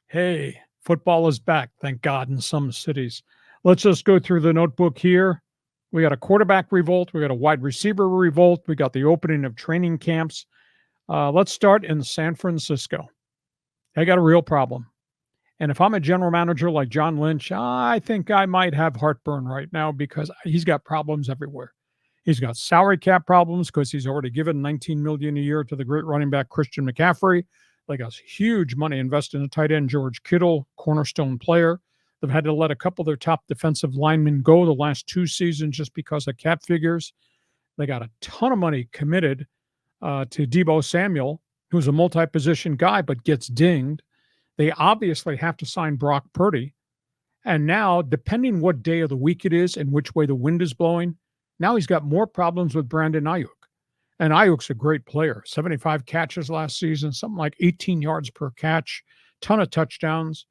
Hey, football is back, thank God, in some cities. Let's just go through the notebook here. We got a quarterback revolt. We got a wide receiver revolt. We got the opening of training camps. Let's start in San Francisco. They got a real problem. And if I'm a general manager like John Lynch, I think I might have heartburn right now because he's got problems everywhere. He's got salary cap problems because he's already given $19 million a year to the great running back Christian McCaffrey. They got huge money invested in a tight end George Kittle, cornerstone player. They've had to let a couple of their top defensive linemen go the last 2 seasons just because of cap figures. They got a ton of money committed to Deebo Samuel, who's a multi-position guy but gets dinged. They obviously have to sign Brock Purdy. And now, depending what day of the week it is and which way the wind is blowing, now he's got more problems with Brandon Aiyuk. And Aiyuk's a great player. 75 catches last season, something like 18 yards per catch, ton of touchdowns.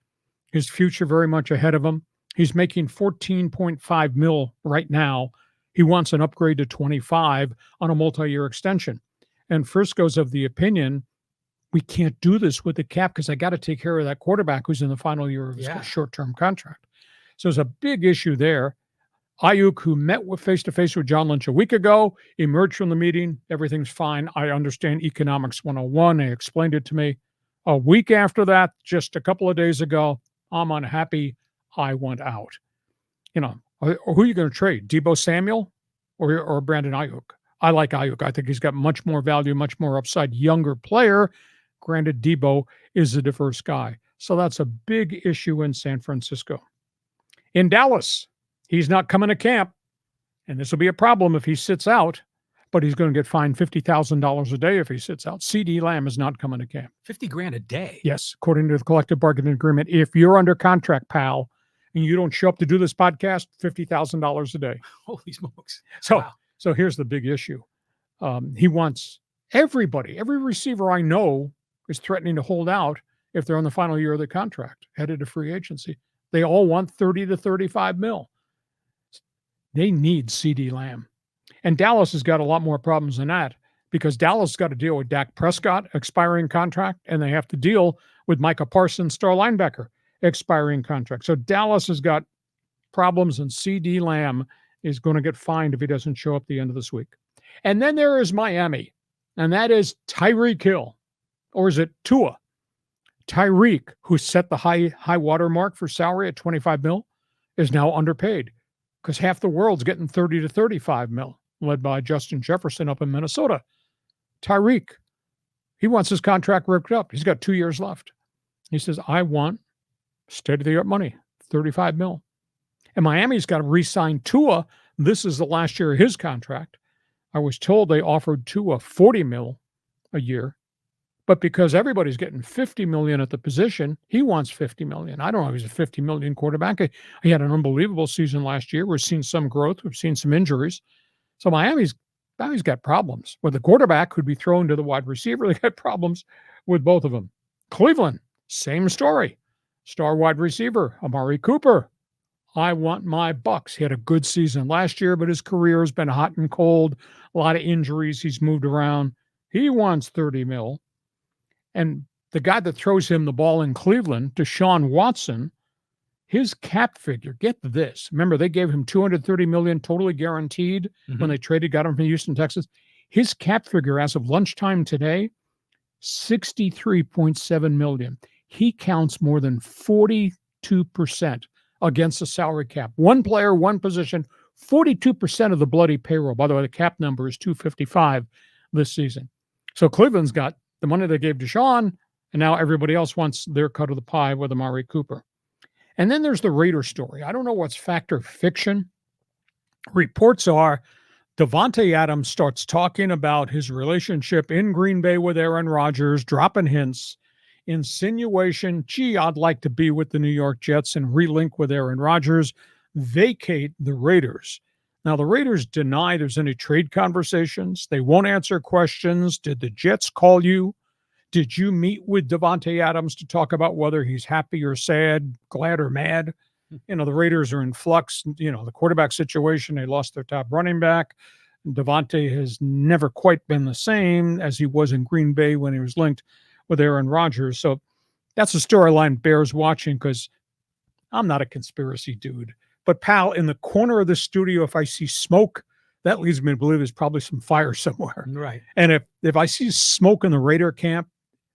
His future very much ahead of him. He's making $14.5 million right now. He wants an upgrade to 25 on a multi-year extension. And Frisco's of the opinion, we can't do this with the cap because I got to take care of that quarterback who's in the final year of his short-term contract. So there's a big issue there. Aiyuk, who met face-to-face with John Lynch a week ago, emerged from the meeting. Everything's fine. I understand economics 101. They explained it to me. A week after that, just a couple of days ago, I'm unhappy. I want out. Who are you going to trade? Deebo Samuel or Brandon Aiyuk? I like Aiyuk. I think he's got much more value, much more upside. Younger player. Granted, Deebo is a diverse guy. So that's a big issue in San Francisco. In Dallas, he's not coming to camp, and this will be a problem if he sits out, but he's going to get fined $50,000 a day if he sits out. CD Lamb is not coming to camp. $50,000 a day? Yes, according to the collective bargaining agreement. If you're under contract, pal, and you don't show up to do this podcast, $50,000 a day. Holy smokes. So here's the big issue. He wants everybody, every receiver I know is threatening to hold out if they're on the final year of the contract, headed to free agency. They all want 30 to 35 mil. They need CD Lamb. And Dallas has got a lot more problems than that because Dallas has got to deal with Dak Prescott, expiring contract, and they have to deal with Micah Parsons, star linebacker, expiring contract. So Dallas has got problems, and CD Lamb is going to get fined if he doesn't show up the end of this week. And then there is Miami, and that is Tyreek Hill. Or is it Tua? Tyreek, who set the high water mark for salary at 25 mil, is now underpaid because half the world's getting 30 to 35 mil, led by Justin Jefferson up in Minnesota. Tyreek, he wants his contract ripped up. He's got 2 years left. He says, I want state-of-the-art money, 35 mil. And Miami's got to re-sign Tua. This is the last year of his contract. I was told they offered Tua 40 mil a year. But because everybody's getting $50 million at the position, he wants $50 million. I don't know if he's a $50 million quarterback. He had an unbelievable season last year. We've seen some growth. We've seen some injuries. So Miami's got problems. With the quarterback who'd be thrown to the wide receiver, they got problems with both of them. Cleveland, same story. Star wide receiver, Amari Cooper. I want my bucks. He had a good season last year, but his career has been hot and cold. A lot of injuries. He's moved around. He wants 30 mil. And the guy that throws him the ball in Cleveland, DeShaun Watson, his cap figure, get this. Remember, they gave him $230 million totally guaranteed when they got him from Houston, Texas. His cap figure as of lunchtime today, $63.7 million. He counts more than 42% against the salary cap. One player, one position, 42% of the bloody payroll. By the way, the cap number is $255 this season. So Cleveland's got the money they gave DeShaun, and now everybody else wants their cut of the pie with Amari Cooper. And then there's the Raider story. I don't know what's fact or fiction. Reports are Davante Adams starts talking about his relationship in Green Bay with Aaron Rodgers, dropping hints, insinuation, gee, I'd like to be with the New York Jets and relink with Aaron Rodgers, vacate the Raiders. Now, the Raiders deny there's any trade conversations. They won't answer questions. Did the Jets call you? Did you meet with Davante Adams to talk about whether he's happy or sad, glad or mad? The Raiders are in flux. The quarterback situation, they lost their top running back. Davante has never quite been the same as he was in Green Bay when he was linked with Aaron Rodgers. So That's a storyline bears watching because I'm not a conspiracy dude. But, pal, in the corner of the studio, if I see smoke, that leads me to believe there's probably some fire somewhere. Right. And if I see smoke in the Raider camp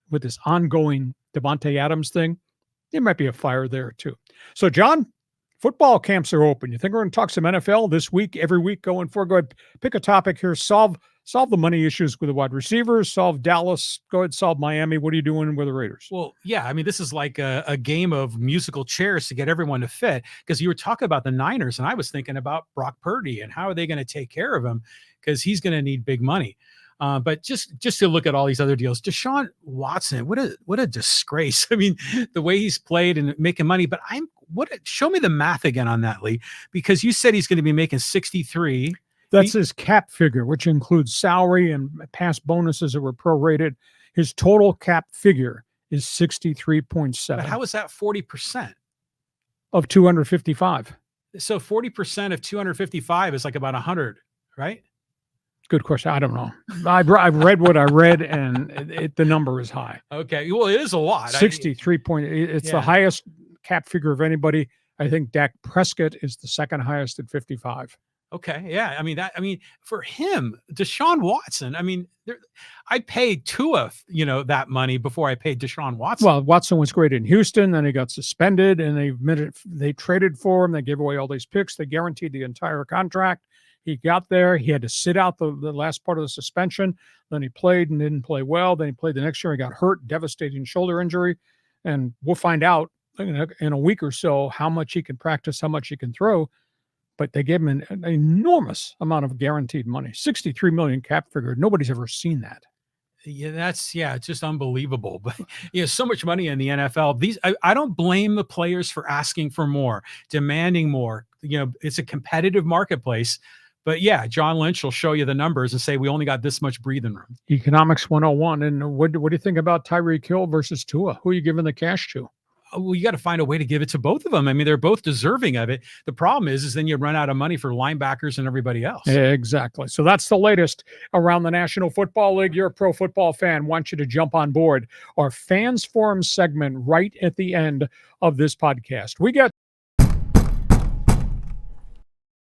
with this ongoing Devontae Adams thing, there might be a fire there too. So, John, football camps are open. You think we're going to talk some NFL this week, every week going forward? Go ahead, pick a topic here. Solve the money issues with the wide receivers. Solve Dallas. Go ahead, solve Miami. What are you doing with the Raiders? Well, yeah, I mean, this is like a game of musical chairs to get everyone to fit, because you were talking about the Niners, and I was thinking about Brock Purdy and how are they going to take care of him, because he's going to need big money. But just to look at all these other deals, DeShaun Watson, what a disgrace. I mean, the way he's played and making money, but show me the math again on that, Lee, because you said he's going to be making 63. That's his cap figure, which includes salary and past bonuses that were prorated. His total cap figure is 63.7. But how is that 40%? Of 255. So 40% of 255 is like about 100, right? Good question. I don't know. I've read what I read, and the number is high. Okay. Well, it is a lot. 63 point. It's the highest cap figure of anybody. I think Dak Prescott is the second highest at 55. Okay. Yeah. I mean, for him, Deshaun Watson, I mean, I paid Tua, that money before I paid Deshaun Watson. Well, Watson was great in Houston. Then he got suspended, and they traded for him. They gave away all these picks. They guaranteed the entire contract. He got there. He had to sit out the last part of the suspension. Then he played and didn't play well. Then he played the next year. He got hurt, devastating shoulder injury. And we'll find out in a week or so how much he can practice, how much he can throw. But they gave him an enormous amount of guaranteed money, $63 million cap figure. Nobody's ever seen that. Yeah, it's just unbelievable. But so much money in the NFL. I don't blame the players for asking for more, demanding more. It's a competitive marketplace. But yeah, John Lynch will show you the numbers and say we only got this much breathing room. Economics 101. And what do you think about Tyreek Hill versus Tua? Who are you giving the cash to? Well, you got to find a way to give it to both of them. I mean, they're both deserving of it. The problem is then you run out of money for linebackers and everybody else. Exactly. So that's the latest around the National Football League. You're a pro football fan. Want you to jump on board our Fans Forum segment right at the end of this podcast. We got